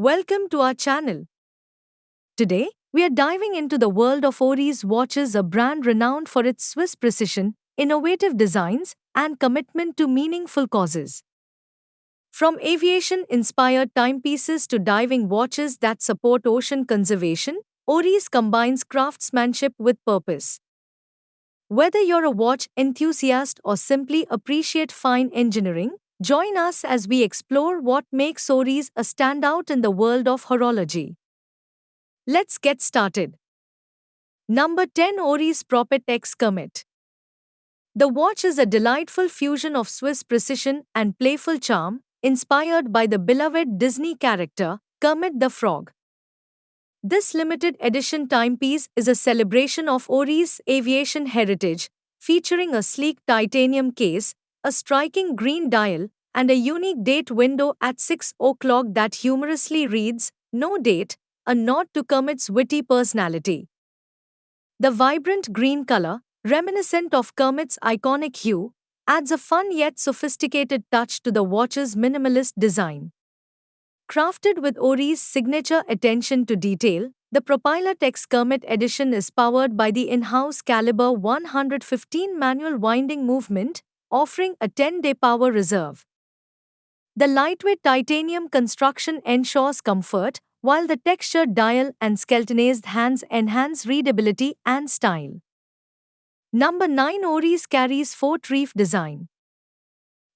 Welcome to our channel. Today, we are diving into the world of Oris watches, a brand renowned for its Swiss precision, innovative designs, and commitment to meaningful causes. From aviation-inspired timepieces to diving watches that support ocean conservation, Oris combines craftsmanship with purpose. Whether you're a watch enthusiast or simply appreciate fine engineering, join us as we explore what makes Oris a standout in the world of horology. Let's get started. Number 10, Oris Prophet X Kermit. The watch is a delightful fusion of Swiss precision and playful charm, inspired by the beloved Disney character, Kermit the Frog. This limited edition timepiece is a celebration of Oris' aviation heritage, featuring a sleek titanium case, a striking green dial, and a unique date window at 6 o'clock that humorously reads, "No date," a nod to Kermit's witty personality. The vibrant green color, reminiscent of Kermit's iconic hue, adds a fun yet sophisticated touch to the watch's minimalist design. Crafted with Oris' signature attention to detail, the Propilot X Kermit edition is powered by the in-house Caliber 115 manual winding movement, offering a 10-day power reserve. The lightweight titanium construction ensures comfort, while the textured dial and skeletonized hands enhance readability and style. Number 9, Oris carries Fort Reef design.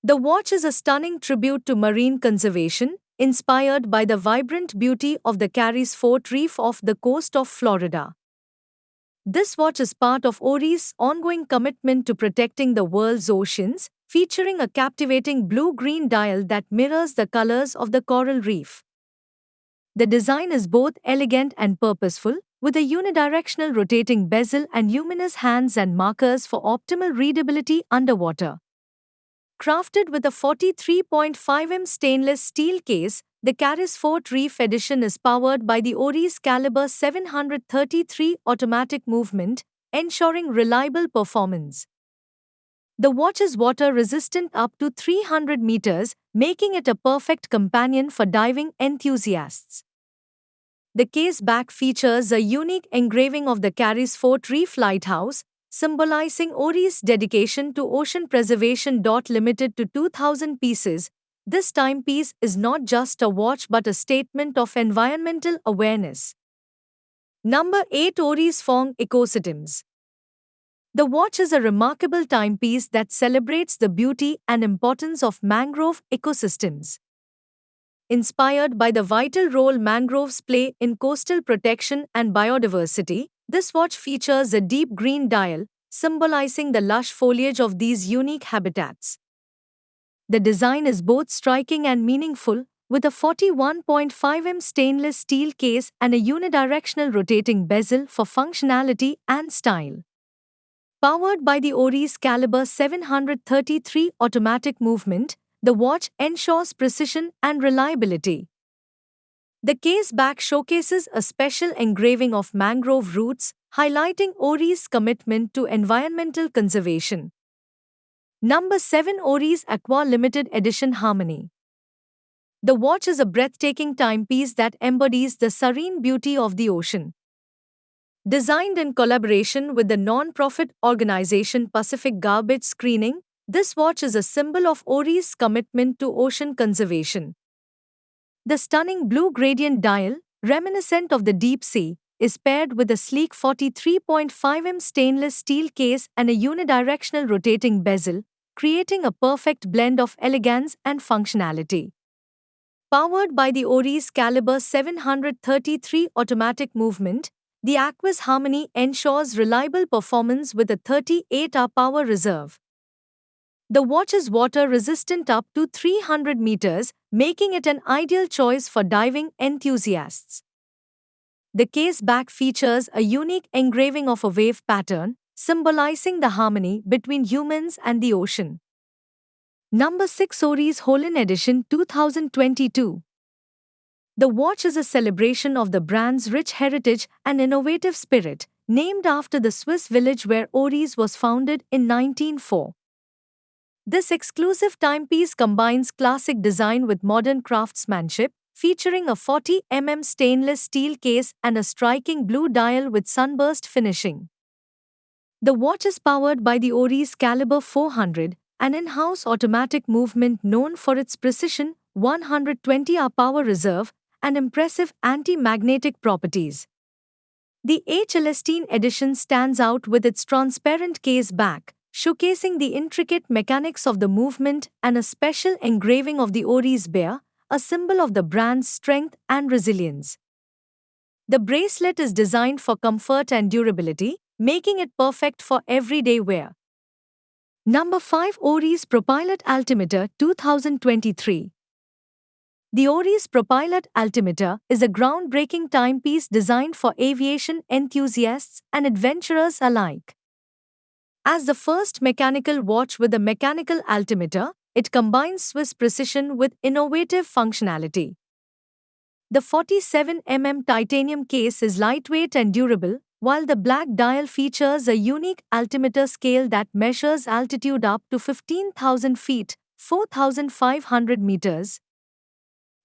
The watch is a stunning tribute to marine conservation, inspired by the vibrant beauty of the Cary's Fort Reef off the coast of Florida. This watch is part of Oris' ongoing commitment to protecting the world's oceans, featuring a captivating blue-green dial that mirrors the colors of the coral reef. The design is both elegant and purposeful, with a unidirectional rotating bezel and luminous hands and markers for optimal readability underwater. Crafted with a 43.5mm stainless steel case, the Caris Fort Reef edition is powered by the Oris Caliber 733 automatic movement, ensuring reliable performance. The watch is water-resistant up to 300 meters, making it a perfect companion for diving enthusiasts. The case back features a unique engraving of the Caris Fort Reef Lighthouse, symbolizing Oris' dedication to ocean preservation. Limited to 2,000 pieces, this timepiece is not just a watch but a statement of environmental awareness. Number 8, Oris Fong Ecosystems. The watch is a remarkable timepiece that celebrates the beauty and importance of mangrove ecosystems. Inspired by the vital role mangroves play in coastal protection and biodiversity, this watch features a deep green dial, symbolizing the lush foliage of these unique habitats. The design is both striking and meaningful, with a 41.5mm stainless steel case and a unidirectional rotating bezel for functionality and style. Powered by the Oris Caliber 733 automatic movement, the watch ensures precision and reliability. The case back showcases a special engraving of mangrove roots, highlighting Oris' commitment to environmental conservation. Number 7, Oris Aqua Limited Edition Harmony. The watch is a breathtaking timepiece that embodies the serene beauty of the ocean. Designed in collaboration with the non-profit organization Pacific Garbage Screening, this watch is a symbol of Oris' commitment to ocean conservation. The stunning blue gradient dial, reminiscent of the deep sea, is paired with a sleek 43.5mm stainless steel case and a unidirectional rotating bezel, creating a perfect blend of elegance and functionality. Powered by the Oris Caliber 733 automatic movement, the Aquis Harmony ensures reliable performance with a 38-hour power reserve. The watch is water-resistant up to 300 meters, making it an ideal choice for diving enthusiasts. The case back features a unique engraving of a wave pattern, symbolizing the harmony between humans and the ocean. Number 6, Oris Holin Edition 2022. The watch is a celebration of the brand's rich heritage and innovative spirit, named after the Swiss village where Oris was founded in 1904. This exclusive timepiece combines classic design with modern craftsmanship, featuring a 40 stainless steel case and a striking blue dial with sunburst finishing. The watch is powered by the Oris Caliber 400, an in-house automatic movement known for its precision, 120-hour power reserve, and impressive anti-magnetic properties. The Celestine edition stands out with its transparent case back, showcasing the intricate mechanics of the movement and a special engraving of the Oris bear, a symbol of the brand's strength and resilience. The bracelet is designed for comfort and durability, making it perfect for everyday wear. Number 5, Oris ProPilot Altimeter 2023. The Oris ProPilot Altimeter is a groundbreaking timepiece designed for aviation enthusiasts and adventurers alike. As the first mechanical watch with a mechanical altimeter, it combines Swiss precision with innovative functionality. The 47 titanium case is lightweight and durable, while the black dial features a unique altimeter scale that measures altitude up to 15,000 feet, 4,500 meters.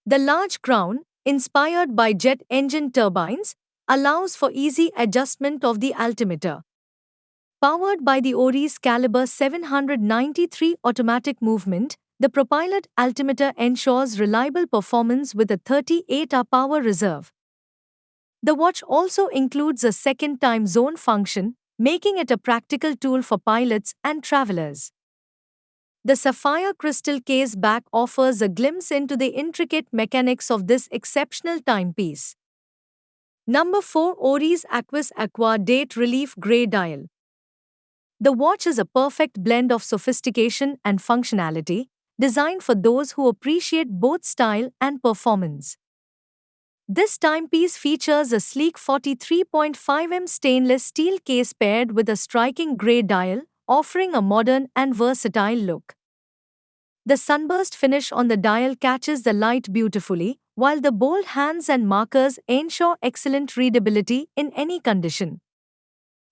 The large crown, inspired by jet engine turbines, allows for easy adjustment of the altimeter. Powered by the Oris Caliber 793 automatic movement, the ProPilot altimeter ensures reliable performance with a 38-hour power reserve. The watch also includes a second time zone function, making it a practical tool for pilots and travelers. The sapphire crystal case back offers a glimpse into the intricate mechanics of this exceptional timepiece. Number 4, Oris Aquis Aqua Date Relief Grey Dial. The watch is a perfect blend of sophistication and functionality, designed for those who appreciate both style and performance. This timepiece features a sleek 43.5 stainless steel case paired with a striking grey dial, offering a modern and versatile look. The sunburst finish on the dial catches the light beautifully, while the bold hands and markers ensure excellent readability in any condition.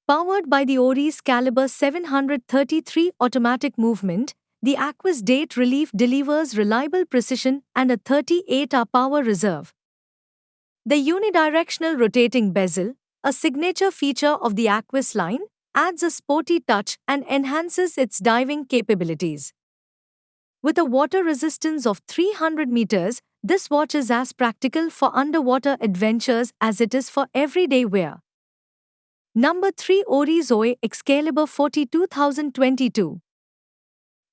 Powered by the Oris Caliber 733 automatic movement, the Aquis Date Relief delivers reliable precision and a 38-hour power reserve. The unidirectional rotating bezel, a signature feature of the Aquis line, adds a sporty touch and enhances its diving capabilities. With a water resistance of 300 meters, this watch is as practical for underwater adventures as it is for everyday wear. Number 3, Oris OE Excalibur 40 2022.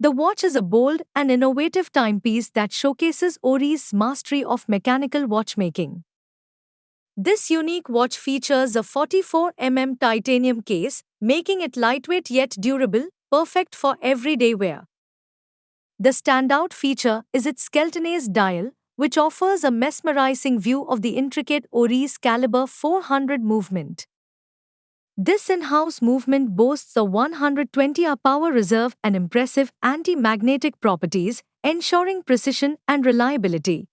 The watch is a bold and innovative timepiece that showcases Oris' mastery of mechanical watchmaking. This unique watch features a 44 titanium case, making it lightweight yet durable, perfect for everyday wear. The standout feature is its skeletonized dial, which offers a mesmerizing view of the intricate Oris Caliber 400 movement. This in-house movement boasts a 120-hour power reserve and impressive anti-magnetic properties, ensuring precision and reliability.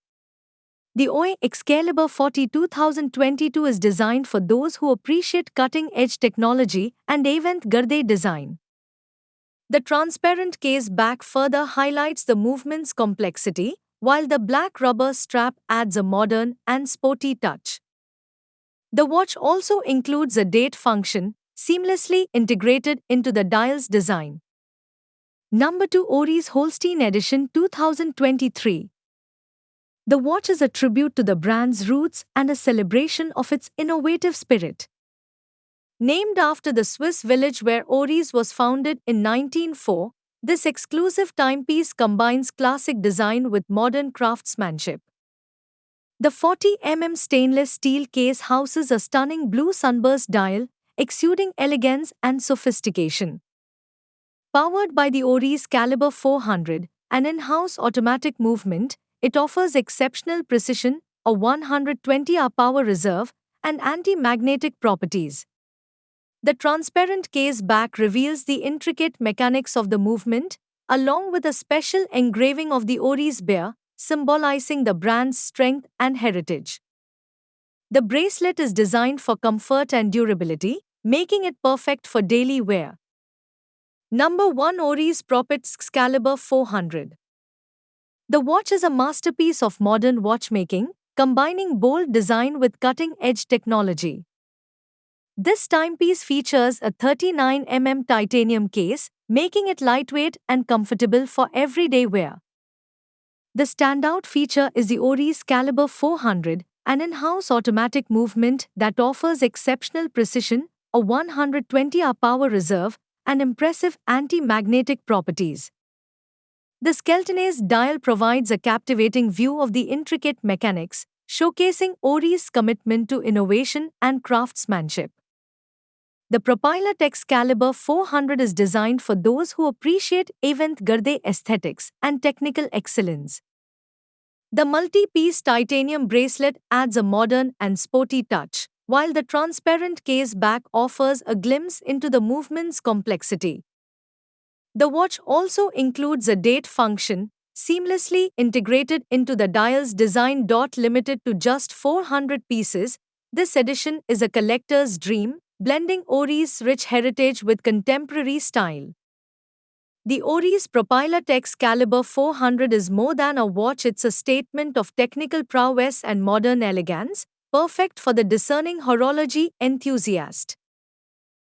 The OE Excalibur 40 2022 is designed for those who appreciate cutting-edge technology and avant-garde design. The transparent case back further highlights the movement's complexity, while the black rubber strap adds a modern and sporty touch. The watch also includes a date function, seamlessly integrated into the dial's design. Number 2, Oris Holstein Edition 2023. The watch is a tribute to the brand's roots and a celebration of its innovative spirit. Named after the Swiss village where Oris was founded in 1904, this exclusive timepiece combines classic design with modern craftsmanship. The 40 stainless steel case houses a stunning blue sunburst dial, exuding elegance and sophistication. Powered by the Oris Caliber 400, an in-house automatic movement, it offers exceptional precision, a 120-hour power reserve, and anti-magnetic properties. The transparent case back reveals the intricate mechanics of the movement, along with a special engraving of the Oris bear, symbolizing the brand's strength and heritage. The bracelet is designed for comfort and durability, making it perfect for daily wear. Number 1, Oris ProPilot Excalibur 400. The watch is a masterpiece of modern watchmaking, combining bold design with cutting-edge technology. This timepiece features a 39 titanium case, making it lightweight and comfortable for everyday wear. The standout feature is the Oris Caliber 400, an in-house automatic movement that offers exceptional precision, a 120-hour power reserve, and impressive anti-magnetic properties. The Skeltonase dial provides a captivating view of the intricate mechanics, showcasing Ori's commitment to innovation and craftsmanship. The Propeller Excalibur 400 is designed for those who appreciate avant-garde aesthetics and technical excellence. The multi-piece titanium bracelet adds a modern and sporty touch, while the transparent case back offers a glimpse into the movement's complexity. The watch also includes a date function, seamlessly integrated into the dial's design. Limited to just 400 pieces, this edition is a collector's dream, blending Ori's rich heritage with contemporary style. The Oris Propeller Excalibur 400 is more than a watch, it's a statement of technical prowess and modern elegance, perfect for the discerning horology enthusiast.